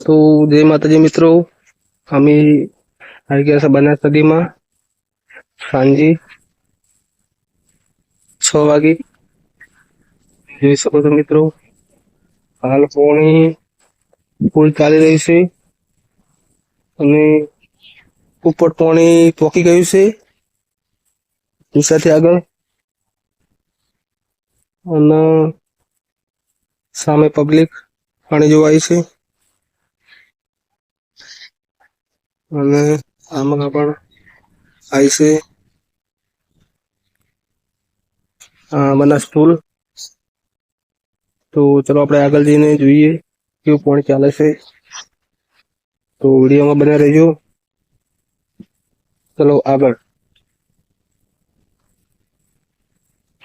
તો જય માતાજી મિત્રો, અમે આવી ગયા છે બનાસ નદીમાં સાંજે 6 વાગે. જોઈ શકો છો મિત્રો, હાલ પાણી ફૂલ ચાલી રહ્યું છે અને ઉપર પાણી પોકી ગયું છે દિશાથી આગળ, અને સામે પબ્લિક પાણી જોવા આવી છે અને આમાં પણ આવી છે બનાસ પુલ. તો ચલો આપણે આગળ જઈને જોઈએ કેવું પાણી ચાલે છે. તો વિડીયોમાં બન્યા રહેજો. ચલો આગળ.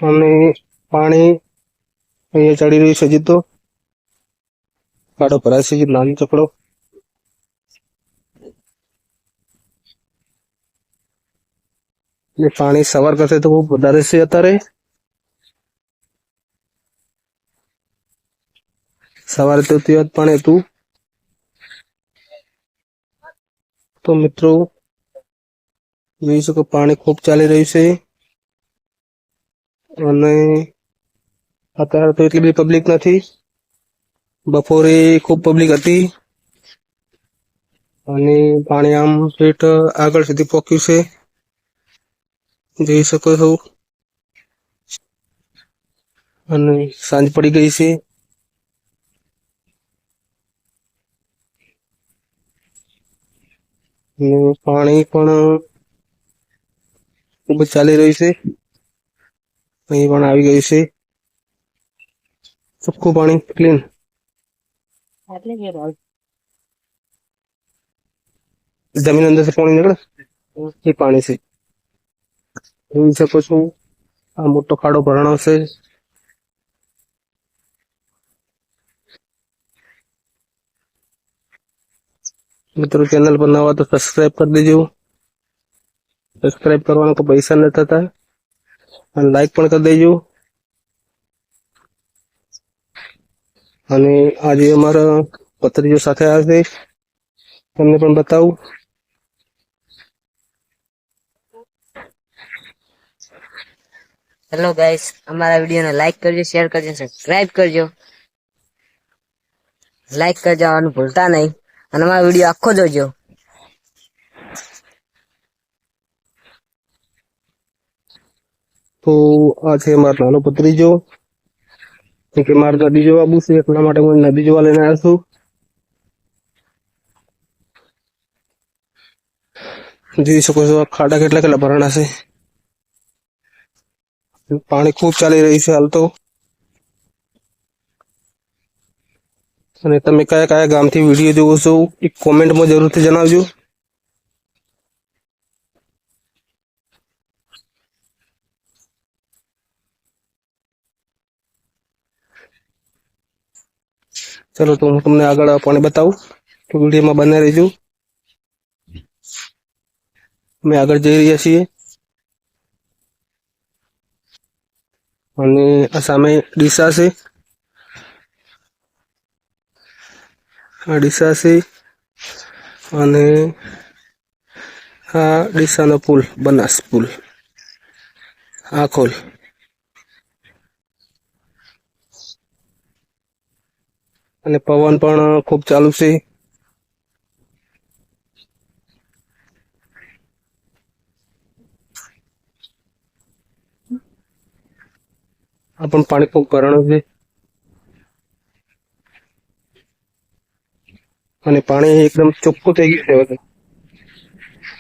અને પાણી અહીંયા ચડી રહ્યું છે હજી તો, ગાડો ભરાય છે નાની ચકડો. પાણી સવાર કરશે તો ખૂબ વધારે છે અત્યારે. સવારે તો ત્યાં જ પાણી હતું. તો મિત્રો જોઈ શકો પાણી ખૂબ ચાલી રહ્યું છે અને અત્યારે તો એટલી બધી પબ્લિક નથી. બપોરે ખૂબ પબ્લિક હતી અને પાણી આમ ઠેઠ આગળ સુધી પહોંચ્યું છે, જોઈ શકો છો. અને સાંજ પડી ગઈ છે. પાણી પણ ખૂબ જ ચાલી રહ્યું છે. અહીં પણ આવી ગયું છે ચોખ્ખું પાણી, ક્લીન. જમીન અંદર પાણી નીકળે એ પાણી છે. જોઈ શકો છો આ મોટો ખાડો ભરાણો છે. મિત્રો ચેનલ પર નવા તો સબસ્ક્રાઇબ કરી દેજો. સબસ્ક્રાઇબ કરવાના કોઈ પૈસા નથી થતા, અને લાઈક પણ કરી દેજો. અને આજે અમારા પત્રીઓ સાથે આવે છે, તમને પણ બતાવું. હેલો ગાઈસ, અમારા વિડીયોને લાઈક કરજો, શેર કરજો, સબસ્ક્રાઇબ કરજો. લાઈક કરવાનું ભૂલતા નહીં અને અમારો વિડીયો આખો જોજો. તો આ છે મારો નાનો ભત્રીજો કે મારે નદી જોવા આવવું છે, એટલા માટે હું નદી જોવા લઈને આવ્યો છું. જોઈ શકો છો ખાડા કેટલા ભરાણા છે. પાણી ખૂબ ચાલી રહ્યું છે હાલ તો. અને તમે કયા કયા ગામથી વિડીયો જોવો છો એ કોમેન્ટમાં જરૂરથી જણાવજો. ચલો તો હું તમને આગળ પાણી બતાવું, તો વિડીયોમાં બને રહેજો. અમે આગળ જઈ રહ્યા છીએ અને આ સામે ડીસા છે. આ ડીસા છે અને આ ડીસાનો પુલ, બનાસ પુલ આખોલ. અને પવન પણ ખૂબ ચાલુ છે. આ પણ પાણી ખૂબ ભરાણું છે અને પાણી એકદમ ચોખ્ખું થઈ ગયું છે. હવે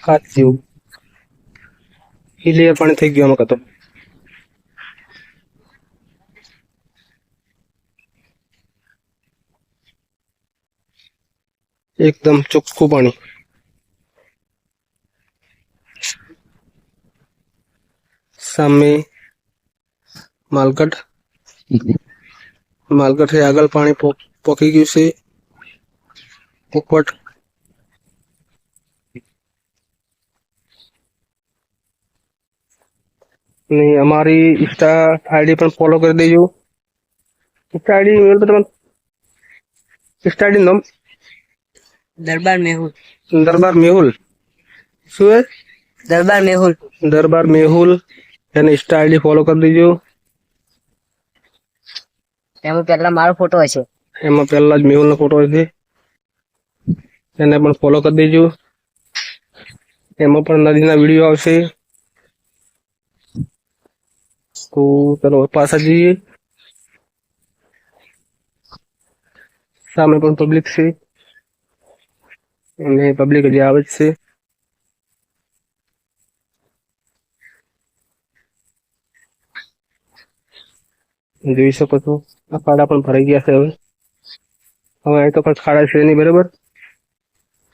કાચ જેવું ક્લિયર પાણી થઈ ગયું આમાં. તો એકદમ ચોખ્ખું પાણી. સામે માલગઢ થી આગળ પાણી પોકી ગયું છે. પોપટ ને અમારી ઇન્સ્ટા આઈડી પણ ફોલો કરી દેજો. ઇન્સ્ટા આઈડી નામ દરબાર મેહુલ. દરબાર મેહુલ. શું હે? દરબાર મેહુલ. દરબાર મેહુલ. એને ઇન્સ્ટા આઈડી ફોલો કરી દેજો. એમાં પહેલા મારો ફોટો હશે. એમાં પહેલા જ મેહુલનો ફોટો છે. એને પણ ફોલો કરી દેજો. એમાં પણ નદીના વિડીયો આવશે. તો ચલો પાછા જઈએ. સામે પણ પબ્લિક છે અને પબ્લિક હજી આવે જ છે. જોઈ શકો છો આ ખાડા પણ ભરાઈ ગયા છે. હવે અહીં તો પણ ખાડા છે નહીં, બરાબર.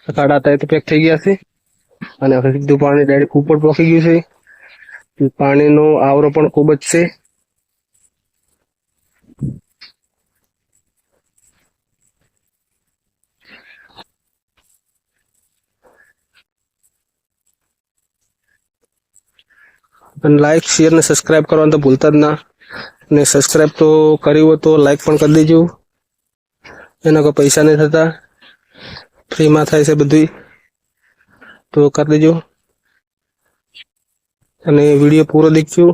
આ ખાડા હતા એ તો પેક થઈ ગયા છે અને હવે સીધું પાણી ડાયરેક્ટ ઉપર પહોંચી ગયું છે. પાણીનો આવરો પણ ખૂબ જ છે. અને લાઈક શેર ને સબસ્ક્રાઇબ કરવાનું તો ભૂલતા જ ના. ને સબસ્ક્રાઇબ તો કર્યું હોય તો લાઈક પણ કરી દેજો. એના કોઈ પૈસા નહીં થતા, ફ્રીમાં થાય છે બધું, તો કરી દેજો. અને વિડીયો પૂરો દેખજો.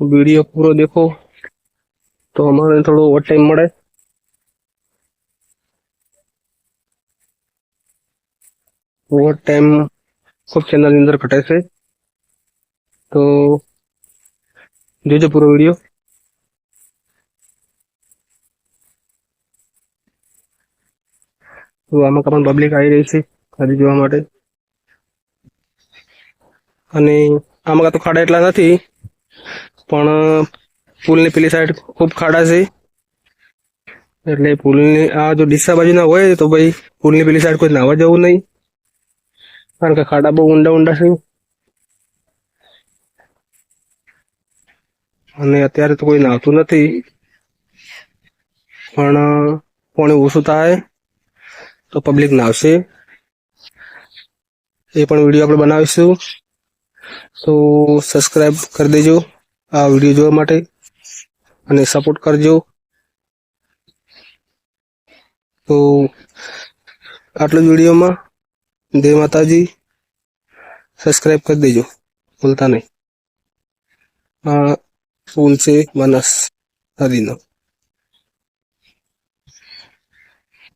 વિડીયો પૂરો દેખો તો અમારે થોડો ઓવર ટાઈમ મળે. ઓવર ટાઈમ ખૂબ ચેનલની અંદર ઘટે છે, તો જોજો પૂરો વિડીયો. તો આમાં પણ પબ્લિક આવી રહી છે ખાલી જોવા માટે. અને આમાં તો ખાડા એટલા નથી, પણ પુલની પેલી સાઈડ ખૂબ ખાડા છે. એટલે પુલની આ જો ડીસા બાજુના હોય તો ભાઈ પુલની પેલી સાઈડ કોઈ નાહવા જવું નહીં, કારણ કે ખાડા બહુ ઊંડા ઊંડા છે. અને અત્યારે તો કોઈ નાહતું નથી, પણ પાણી ઓછું થાય તો પબ્લિક નાહશે. એ પણ વિડીયો આપણે બનાવીશું, તો સબસ્ક્રાઈબ કરી દેજો આ વિડીયો જોવા માટે અને સપોર્ટ કરજો. તો આટલું જ વિડીયોમાં. જય માતાજી. સબસ્ક્રાઈબ કરી દેજો ભૂલતા નહીં. આ પુલ છે બનાસ નદીનો.